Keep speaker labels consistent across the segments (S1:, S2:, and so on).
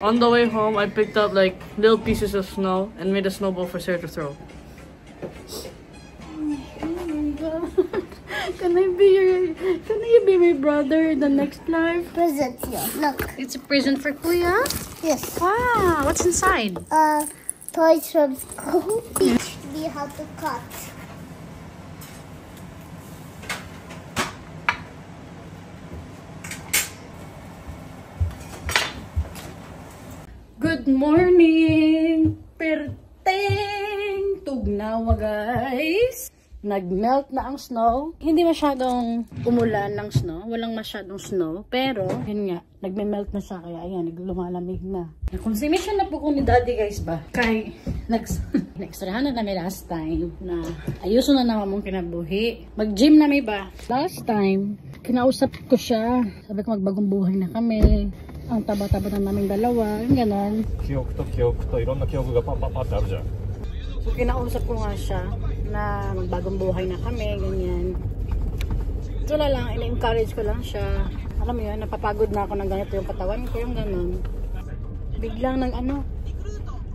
S1: On the way home, I picked up like little pieces of snow and made a snowball for Sarah to throw.
S2: Can you be my brother in the next life?
S3: Present here. Look.
S2: It's a present for Kuya?
S3: Yes.
S2: Wow, what's inside?
S3: Toys from school. Teach me how to cut.
S2: Good morning! Perteng! Tugnawa guys! Nag-melt na ang snow. Hindi masyadong umulan ng snow. Walang masyadong snow. Pero, yun nga, nagme-melt na siya. Kaya ayan, naglumalamig na. Consumption na po ko ni daddy guys ba? Kay, na-extrahan na namin last time na ayuso na naman mong kinabuhi. Mag-gym na may ba? Last time, kinausap ko siya. Sabi ko magbagong buhay na kami. Ang taba-taba na namin dalawa. Yung ganon.
S4: 記憶と記憶といろんな記憶がパッパッパってあるじゃん。
S2: So, kinausap ko nga siya na magbagong buhay na kami, ganyan. So, wala lang, in-encourage ko lang siya. Alam mo yun, napapagod na ako ng ganito yung katawan ko, yung ganun. Biglang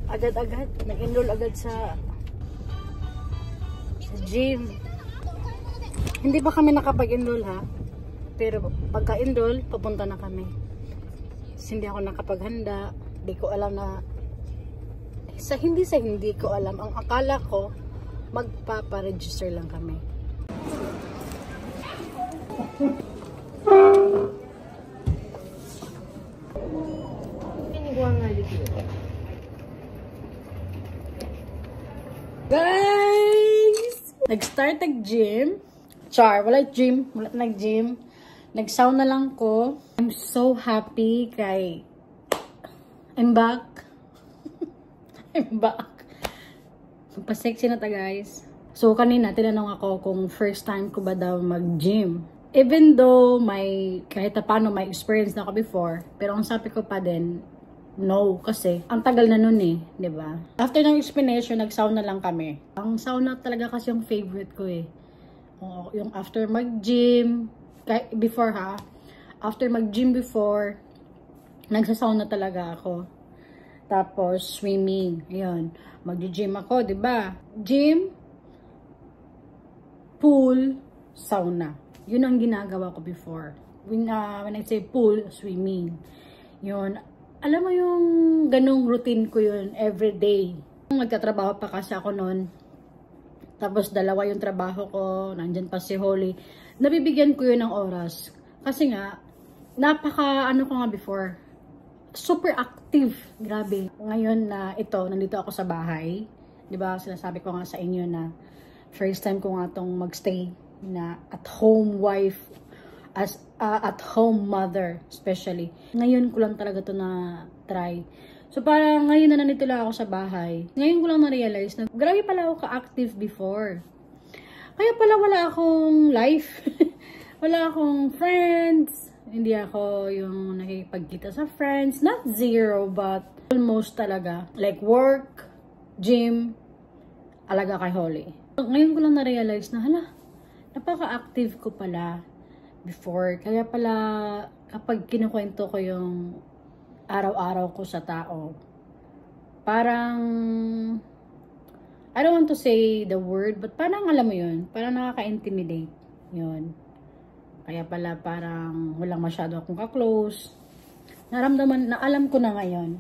S2: agad-agad, nag-enroll agad sa gym. Hindi pa kami nakapag-enroll ha, pero pagka-enroll, papunta na kami. Hindi ako nakapaghanda, hindi ko alam na hindi ko alam. Ang akala ko, magpapa-register lang kami. Guys! Nag-start nag-gym. Wala nag-gym. Nag-sauna lang ko. I'm so happy kay I'm back. I'm back. Magpa-sexy na ta guys. So kanina tinanong ako kung first time ko ba daw mag-gym. Even though kahit paano may experience na ako before, pero ang sabi ko pa din, no, kasi ang tagal na nun eh, 'di ba? After ng explanation, nag-sauna lang kami. Ang sauna talaga kasi yung favorite ko eh. Yung after mag-gym, before after mag-gym before, nagsasauna talaga ako. Tapos, swimming. Ayun. Mag-gym ako, diba? Gym, pool, sauna. Yun ang ginagawa ko before. When I say pool, swimming. Yun. Alam mo yung ganong routine ko yun everyday. Nagtatrabaho pa kasi ako noon. Tapos, dalawa yung trabaho ko. Nandyan pa si Holly. Nabibigyan ko yun ng oras. Kasi nga, ko nga before. Super active. Grabe. Ngayon na nandito ako sa bahay. Diba, sinasabi ko nga sa inyo na first time ko nga itong magstay na at home wife, as at home mother especially. Ngayon ko lang talaga to na try. So parang ngayon na nandito lang ako sa bahay. Ngayon ko lang na-realize na grabe pala ako ka-active before. Kaya pala wala akong life. Wala akong friends. Hindi ako yung nakikipagkita sa friends. Not zero, but almost talaga. Like work, gym, alaga kay Holly. Ngayon ko lang na-realize na, napaka-active ko pala before. Kaya pala, kapag kinukwento ko yung araw-araw ko sa tao, parang, I don't want to say the word, but parang alam mo yun, parang nakaka-intimidate yun. Kaya pala parang walang masyado akong ka-close. Naramdaman, na alam ko na ngayon.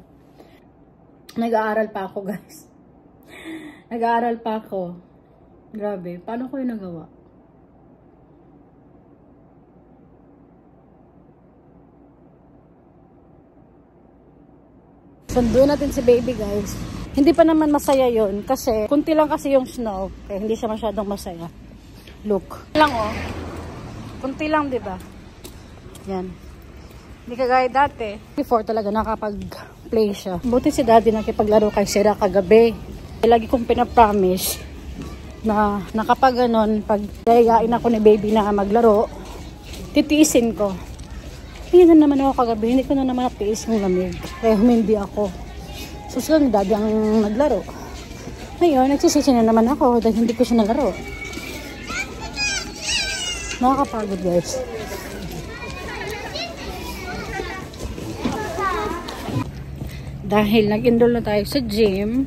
S2: Nag-aaral pa ako guys. Nag-aaral pa ako. Grabe, paano ko yung nagawa? Sunduin natin si baby guys. Hindi pa naman masaya yon kasi kunti lang kasi yung snow. Kaya hindi siya masyadong masaya. Look. Lang oh. Kunti lang, di ba? Yan. Hindi kagaya dati. Before talaga nakapag-play siya. Buti si daddy nakipaglaro kay Sarah kagabi. Lagi kong pinapromise na nakapag ganon, pag dayain ako ni baby na maglaro, titiisin ko. Hindi na naman ako kagabi. Hindi ko na naman natiis yung lamig. Kaya humindi ako. Susunod ni daddy ang naglaro. Ngayon, nagsisisi na naman ako dahil hindi ko siya nalaro. Nakakapagod guys. Dahil nag-enroll na tayo sa gym,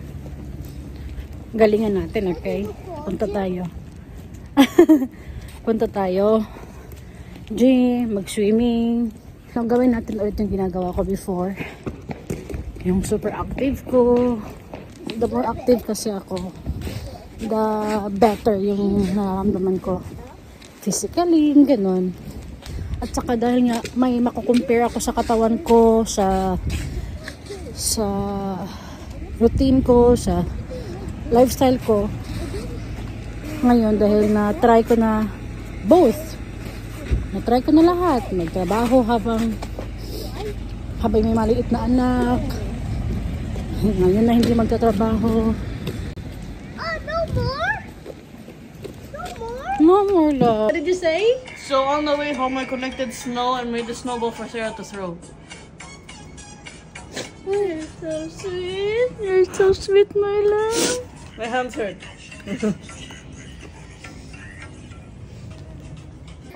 S2: galingan natin, okay? Punta tayo. Punta tayo. Gym, mag-swimming. So, gawin natin ulit yung ginagawa ko before. Yung super active ko. The more active kasi ako, the better yung nararamdaman ko. Physically, ganun. At saka dahil nga may makukumpare ako sa katawan ko, sa routine ko, sa lifestyle ko. Ngayon dahil na-try ko na both. Na-try ko na lahat. Nagtrabaho habang may maliit na anak. Ngayon na hindi magtatrabaho.
S3: No more? No more?
S2: No more love.
S3: What did you say?
S1: So on the way home, I collected snow and made a snowball for Sarah to throw.
S2: You're so sweet. You're so sweet, my love.
S1: My hands hurt.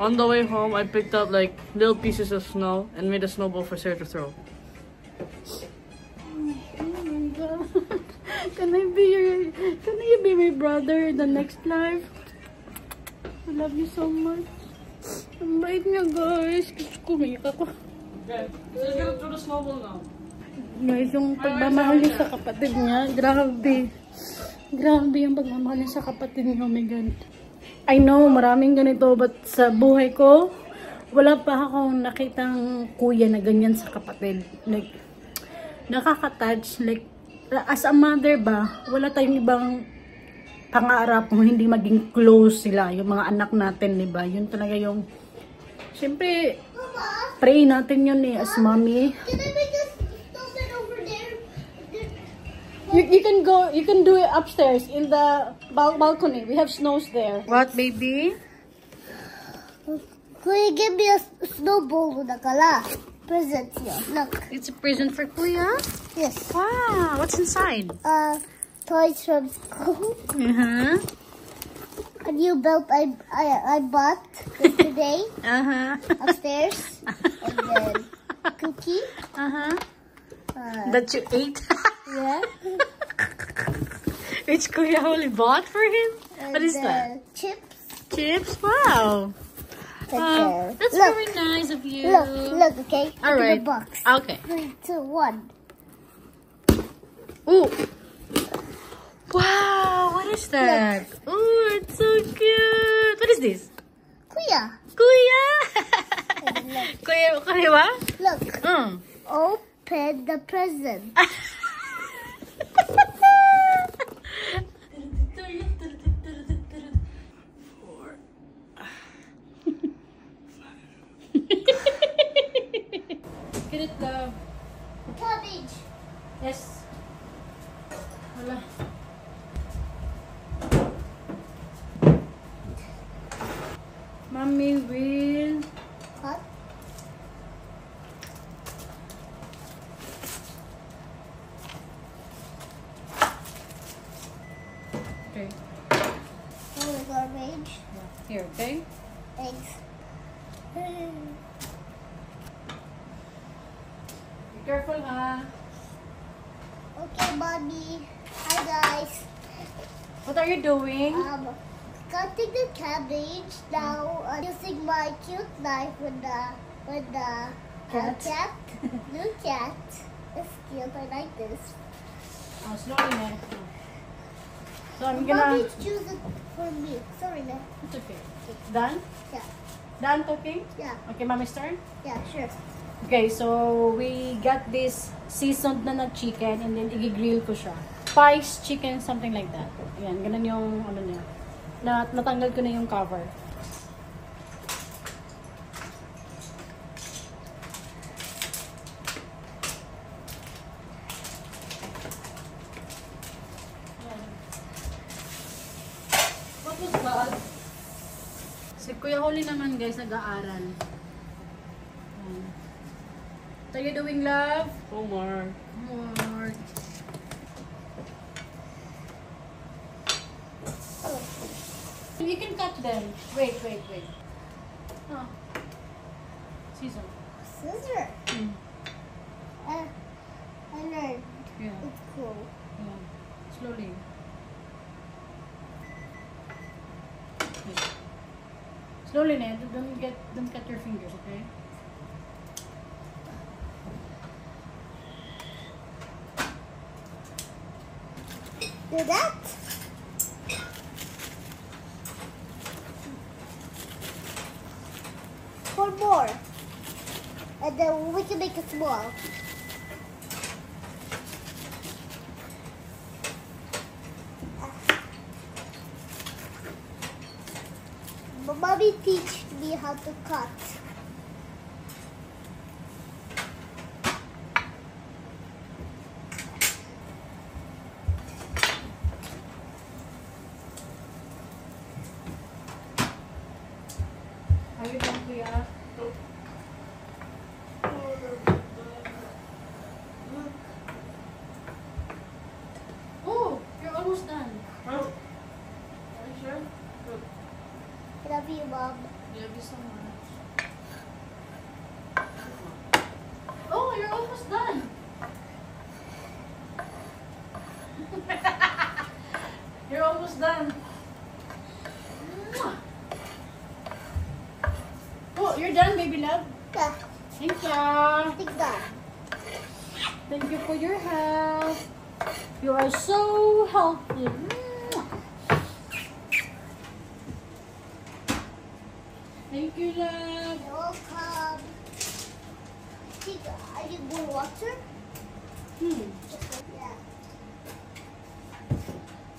S1: On the way home, I picked up like little pieces of snow and made a snowball for Sarah to throw.
S2: Oh my God. Can you be my brother in the next life? I love you so much. Ang bait niya, guys. Kumik ako.
S1: Okay, let's get to the snowball now.
S2: Guys, yung pagmamahal niya sa kapatid niya, grabe. Grabe yung pagmamahal niya sa kapatid niya. Oh my God. I know, maraming ganito, but sa buhay ko, wala pa akong nakitang kuya na ganyan sa kapatid. Like, nakaka-touch. Like, as a mother ba, wala tayong ibang pangarap kung hindi maging close sila, yung mga anak natin, diba? Yun talaga yung, syempre, pray natin yun eh, as mommy.
S3: Can I make this snowman over there?
S2: You can do it upstairs in the balcony. We have snows there. What, baby?
S3: Can you give me a snowball with a kala? Present here. Look.
S2: It's a present for Kuya?
S3: Yes.
S2: Wow, what's inside?
S3: Toys from school.
S2: Uh-huh.
S3: A new belt I bought yesterday
S2: Uh-huh.
S3: upstairs. And then cookie.
S2: Uh-huh. That you ate?
S3: Yeah.
S2: Which Kuya only bought for him?
S3: And
S2: What is
S3: then
S2: that?
S3: chips.
S2: Chips? Wow.
S3: Right
S2: Wow,
S3: there.
S2: that's
S3: Look.
S2: very nice of you.
S3: Look, okay?
S2: All
S3: Look
S2: right.
S3: at the box.
S2: Okay.
S3: 3, 2, 1.
S2: Ooh. Wow, what is that? Ooh, it's so cute. What is this?
S3: Kuya.
S2: Kuya!
S3: Look.
S2: Kuya ba?
S3: Look.
S2: Mm.
S3: Open the present.
S2: Get it, love.
S3: Cabbage.
S2: Yes. Wala. Mommy will...
S3: What?
S2: Okay.
S3: Oh, the garbage.
S2: Here, okay?
S3: Thanks.
S2: Be careful, ha?
S3: Okay, mommy. Hi, guys.
S2: What are you doing?
S3: Cutting the cabbage now. Using my cute knife with the
S2: Cat.
S3: cat. New cat. It's cute. I like this.
S2: Oh, slowly, man. So I'm gonna...
S3: Mommy, choose it for me. Sorry, man.
S2: It's okay. Done?
S3: Yeah.
S2: Done talking?
S3: Yeah.
S2: Okay, mommy's turn?
S3: Yeah, sure.
S2: Okay, so we got this seasoned na chicken and then i-grill ko siya. Spice chicken, something like that. Ayan, ganun yung ano niya. Natanggal ko na yung cover. What was that? Si Kuya Holly naman guys, nag-aaral. What are you doing, love?
S1: Homework.
S2: Homework. You can cut them. Wait. Oh. Scissor.
S3: Scissor.
S2: Mm.
S3: I learned
S2: Slowly. Okay. Slowly, Ned. Don't cut your fingers, okay?
S3: Do that. Four more. And then we can make it small. Mommy teach me how to cut.
S2: Are you done, Kuya? Oh, you're almost done.
S1: Are you sure?
S3: Love you, Mom.
S1: Love you so much.
S2: Oh, you're almost done. You're almost done. Mwah. Oh, you're done, baby love.
S3: Yeah,
S2: Thank you.
S3: I think that.
S2: Thank you for your help. You are so helpful. Mwah. Thank you, love.
S3: You're welcome. Think, I need more water? Yeah.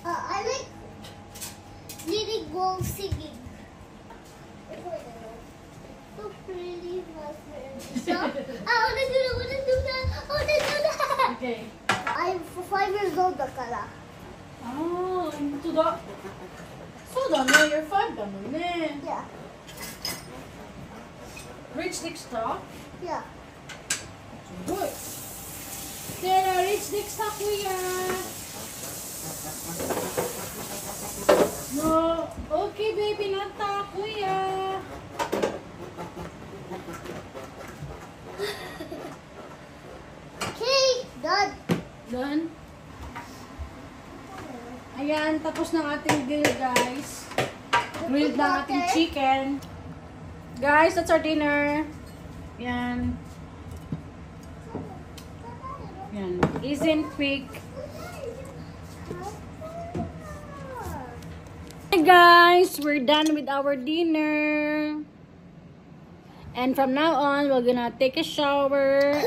S3: I like leading while singing. So pretty, my friend. So, I want to do that.
S2: Okay.
S3: I'm 5 years old na kala.
S2: Oh, ito da. So dami, you're 5 dami ne.
S3: Yeah,
S2: Reach next stop.
S3: yeah.
S2: Good. Tara, reach next stop, kuya. No. Okay, baby, nata, kuya.
S3: Okay, done.
S2: Done? Ayan, tapos ng ating grill, guys. Grilled na ating chicken. Guys, that's our dinner. Yan. Yan. Isn't quick. Hey guys, we're done with our dinner. And from now on, we're gonna take a shower.